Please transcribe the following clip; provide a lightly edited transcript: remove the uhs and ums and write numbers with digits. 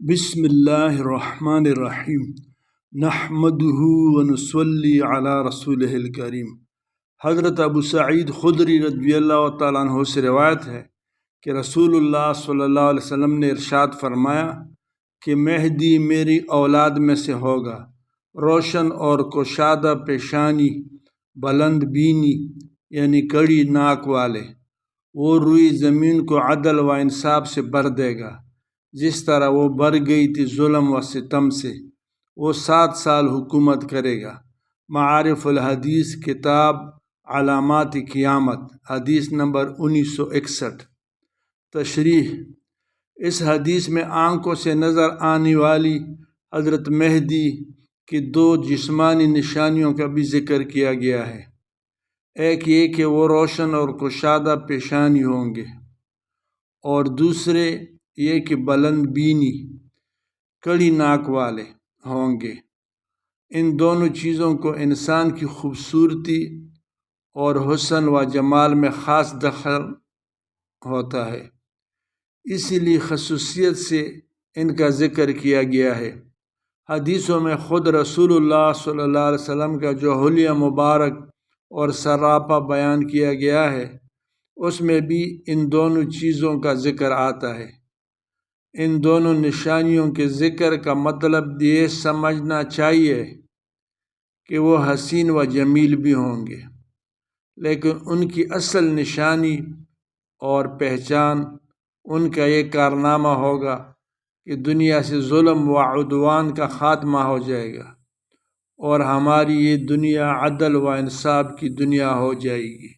بسم اللہ الرحمن الرحیم نحمدہ ونصلی علی رسولہ الکریم۔ حضرت ابو سعید خدری رضی اللہ تعالیٰ عنہ سے روایت ہے کہ رسول اللہ صلی اللہ علیہ وسلم نے ارشاد فرمایا کہ مہدی میری اولاد میں سے ہوگا، روشن اور کشادہ پیشانی، بلند بینی یعنی کڑی ناک والے۔ وہ روئی زمین کو عدل و انصاف سے بھر دے گا جس طرح وہ بھر گئی تھی ظلم و ستم سے۔ وہ 7 سال حکومت کرے گا۔ معارف الحدیث، کتاب علامات قیامت، حدیث نمبر 1961۔ تشریح: اس حدیث میں آنکھوں سے نظر آنے والی حضرت مہدی کی 2 جسمانی نشانیوں کا بھی ذکر کیا گیا ہے۔ ایک یہ کہ وہ روشن اور کشادہ پیشانی ہوں گے، اور دوسرے یہ کہ بلند بینی، کڑی ناک والے ہوں گے۔ ان دونوں چیزوں کو انسان کی خوبصورتی اور حسن و جمال میں خاص دخل ہوتا ہے، اسی لیے خصوصیت سے ان کا ذکر کیا گیا ہے۔ حدیثوں میں خود رسول اللہ صلی اللہ علیہ وسلم کا جو حلیہ مبارک اور سراپا بیان کیا گیا ہے، اس میں بھی ان دونوں چیزوں کا ذکر آتا ہے۔ ان دونوں نشانیوں کے ذکر کا مطلب یہ سمجھنا چاہیے کہ وہ حسین و جمیل بھی ہوں گے، لیکن ان کی اصل نشانی اور پہچان ان کا یہ کارنامہ ہوگا کہ دنیا سے ظلم و عدوان کا خاتمہ ہو جائے گا اور ہماری یہ دنیا عدل و انصاف کی دنیا ہو جائے گی۔